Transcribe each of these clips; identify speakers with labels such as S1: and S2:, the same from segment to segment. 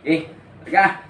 S1: Teka.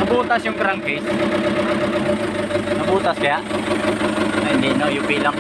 S1: Nabutas yung crankcase. Nabutas kaya? Ay, hindi no, UP lang.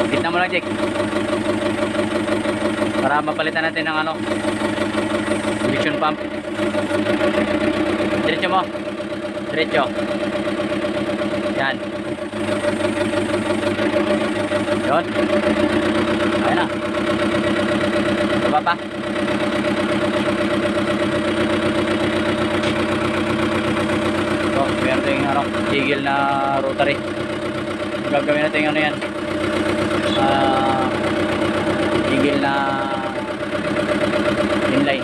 S1: Kita mo lang, Jake. Para mapalitan natin ng ano, injection pump. Diretso mo. Diretso. Yan. Yun. Ayan na. Baba pa. So, meron tayong ano, tigil na rotary. Gagawin natin yung ano yan. Tigil na inline.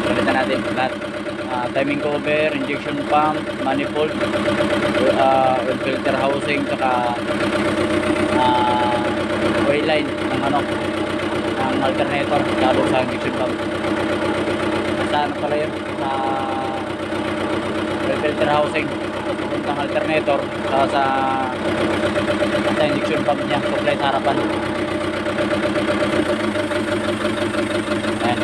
S1: Palitan natin lahat. Timing cover, injection pump, manifold, oil filter housing, saka oil line ng ano, ng alternator lalo sa injection pump. Nasa ano pala yun, sa oil filter housing puntang alternator, saka sa injection pump niya, supply sa harapan. Ayan.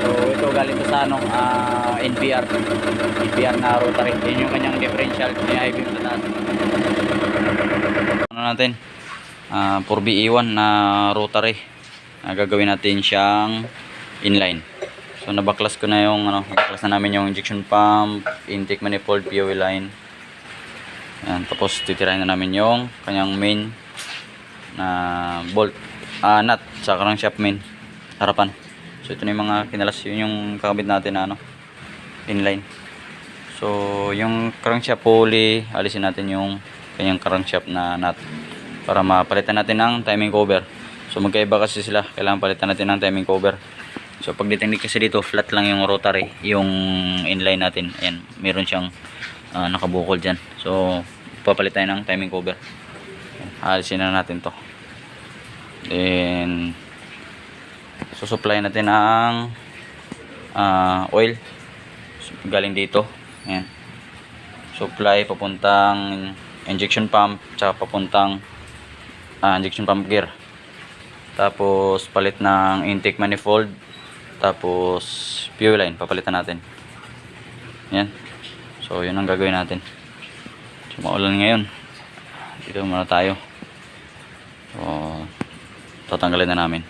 S1: So ito galing to sa ano, NPR na rotary. Yun yung kanyang differential, may high beam sa taas. Ano natin, 4BE1 na rotary. Gagawin natin siyang inline. So nabaklas ko na yung ano, nabaklas na namin yung injection pump, intake manifold, POE line. Ayan, tapos titirahin na namin yung kanyang main na bolt, nut sa crankshaft main harapan. So ito na yung mga kinalas, yun yung kakabit natin na ano, inline. So yung crankshaft pulley, alisin natin yung kanyang crankshaft na nut para mapalitan natin ng timing cover. So magkaiba kasi sila, kailangan palitan natin ng timing cover. So pag detected kasi dito, flat lang yung rotary, yung inline natin. Ayan, meron siyang nakabukol dyan. So papalit tayo ng timing cover. Alisin na natin to. Then susupply natin ang oil galing dito. Ayan, supply papuntang injection pump, tsaka papuntang injection pump gear. Tapos palit ng intake manifold, tapos fuel line papalitan natin. Yan. So yun ang gagawin natin. So maulan ngayon, dito muna tayo. So tatanggalin na namin.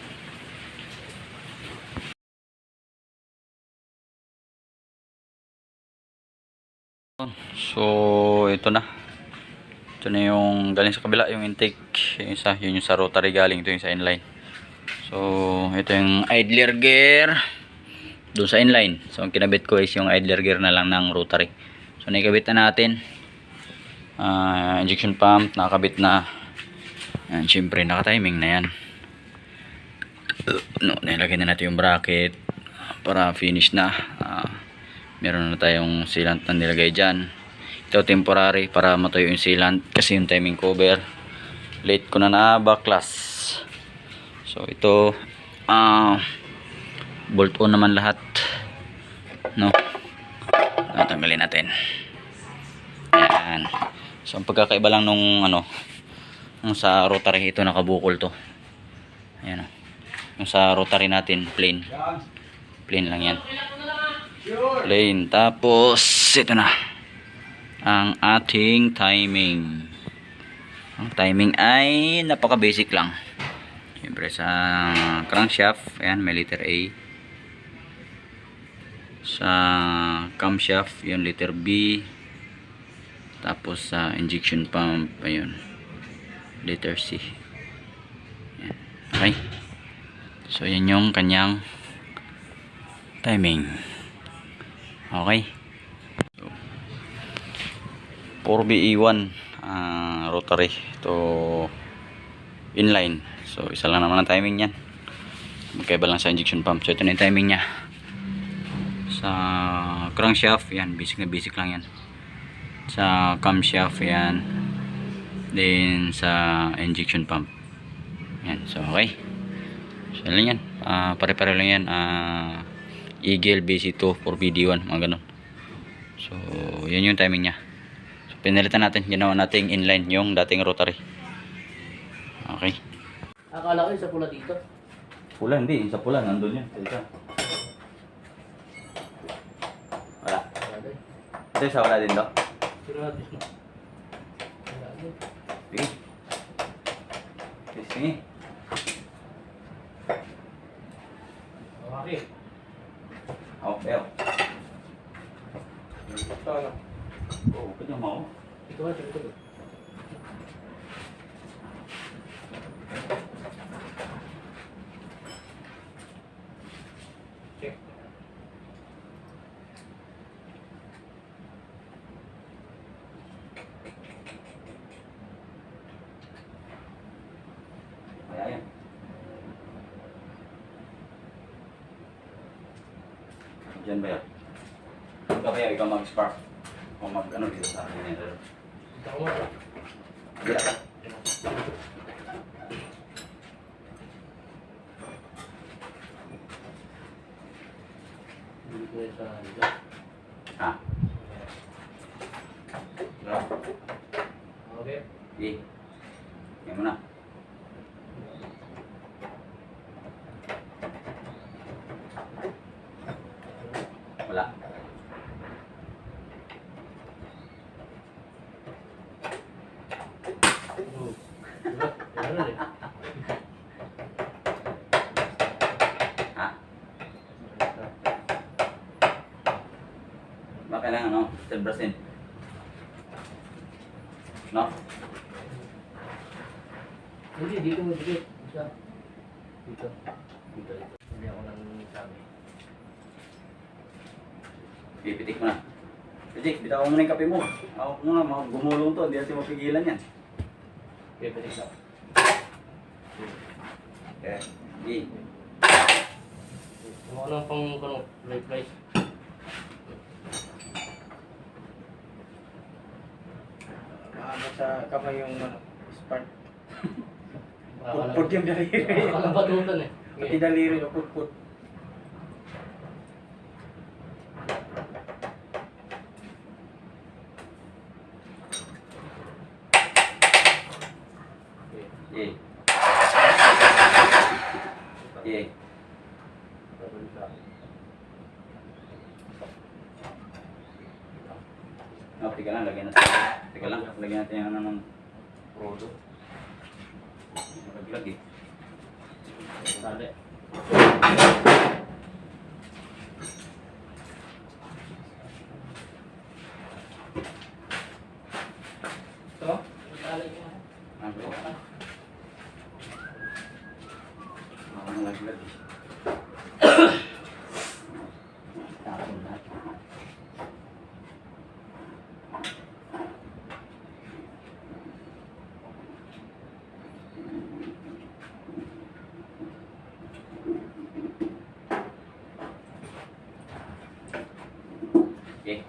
S1: So ito na. Ito na yung galing sa kabila, yung intake. Yung isa, yun yung sa rotary galing, ito yung sa inline. So ito yung idler gear doon sa inline. So ang kinabit ko is yung idler gear na lang ng rotary. So nakikabit na natin. Injection pump nakakabit na. Yan, syempre naka-timing na yan. No, nilagay na natin yung bracket para finish na. Meron na tayong sealant na nilagay dyan. Ito temporary para matuyo yung sealant kasi yung timing cover late ko na baklas. So ito bolt on naman lahat, no? Tatanggalin natin. Ayan. So ang pagkakaiba lang nung ano, nung sa rotary, ito nakabukol to. Ayan o. Yung sa rotary natin plain lang yan, plain. Tapos ito na ang ating timing. Ang timing ay napaka basic lang. Siyempre sa crankshaft, ayan, may letter A. Sa camshaft, yung letter B. Tapos sa injection pump, ayun, letter C. Ayan. Okay. So yan yung kanyang timing. Okay. So, 4BE1 rotary to inline. So isa lang naman ang timing niyan. Magkaiba lang sa injection pump. So ito na yung timing niya. Sa crankshaft, yan, basic na basic lang yan. Sa camshaft, yan. Then sa injection pump. Yan. So okay. So lang yan. Pare-pare lang yan. Eagle BC2 for BD1, mga ganun. So yan yung timing niya. So pinalitan natin, ginawa nating inline yung dating rotary. Okay.
S2: Akala ko yung sa pula dito.
S1: Pula, hindi. Sa pula, nandun yan. Sa wala. Ito sa wala din daw.
S2: Sino natin mo? Wala din.
S1: Sige. Sige.
S2: Okay.
S1: Okay.
S2: Ito ano?
S1: Oh, pwede mo ako.
S2: Ito nga, ito. Check.
S1: Ayan. Diyan ba yan? Huwag ka ba yan, ikaw mag-spark? O mag-ano dito sa akin yan?
S2: Ito ko nga.
S1: Bila ka.
S2: Hindi ko sa ito.
S1: Ha? Diba?
S2: Okay.
S1: Sige. Yan mo na. Wala.
S2: Diba? Meron eh.
S1: Ha? Ba kailangan ano? Silbrasin. No?
S2: Hindi, dito mo dito. Isa. Dito. Dito. Hindi ako nang sabi.
S1: Pipitik mo na. Pitik, bitawan mo na yung kape mo. Ako muna, gumulong to. Hindi natin mapigilan yan.
S2: Okay, pwede ka.
S1: Okay. Sige.
S2: Ano ko lang pang price.
S3: Maano sa kamay yung spark.
S2: Akala
S3: Putput yung daliri.
S2: akala batutan eh.
S3: Pati daliri yung putput.
S2: Okay.
S1: Sige. Sige.
S2: Babalik ka.
S1: No, teka lang, lagyan natin. Teka lang, lagyan natin yung ano ng rodo. Naglag eh.
S2: Tali. Ito? Tali ko.
S1: Ano? Nalaglag eh. Tapon natin. Okay.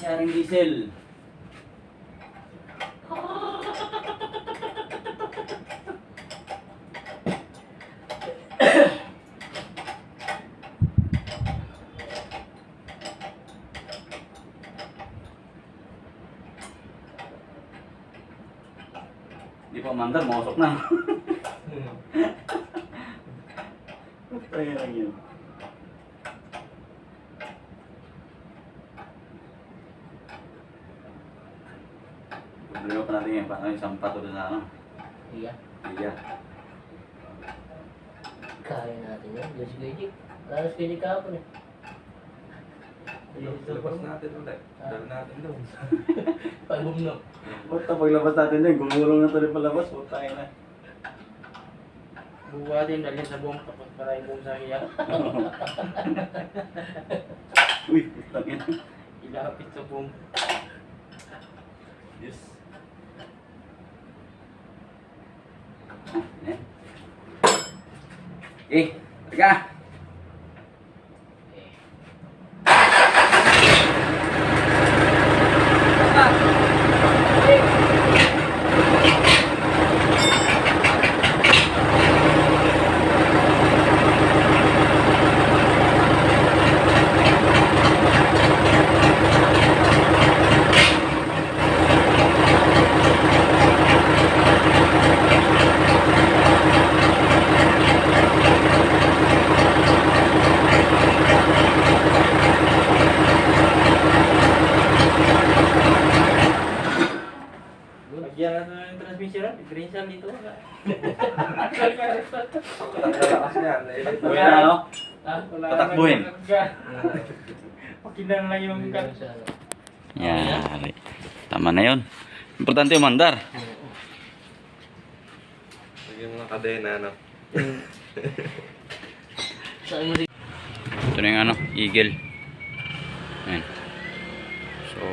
S1: sari-saring diesel. Di pa mandar, mausok na. Kaya lang yun. Problema pa natin yan, paano yung sampato doon sa ano?
S2: Iya.
S1: Iya.
S2: Kaya natin yan. Diyos ko Jake. Wala na si Jake kahapon eh.
S3: Labas natin ulit. Dali natin doon.
S2: Pag-boom na.
S1: Puta, paglabas natin dyan, gumulong na tuloy palabas, puta na.
S3: Buwatin, dalhin sa buong tapos para yung buong sa hiya.
S1: Uy, puta na.
S3: Ilapit sa buong.
S1: Yes. Yan. Eh, teka.
S3: Lagyan natin ng transmission. Green siya dito.
S2: Lakas yan.
S1: Uy na, ano? Patakbuhin.
S3: Pakinan lang yung cut.
S1: Yan. Tama na yun. Importante yung mandar.
S4: Yung mga kadena, no?
S2: Saan mo dito?
S1: Ito na yung ano, eagle. Ayan. So,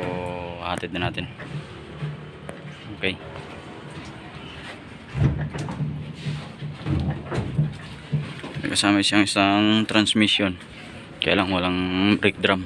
S1: hatid na natin. Okay. May kasama siyang isang transmission. Kaya lang walang brake drum.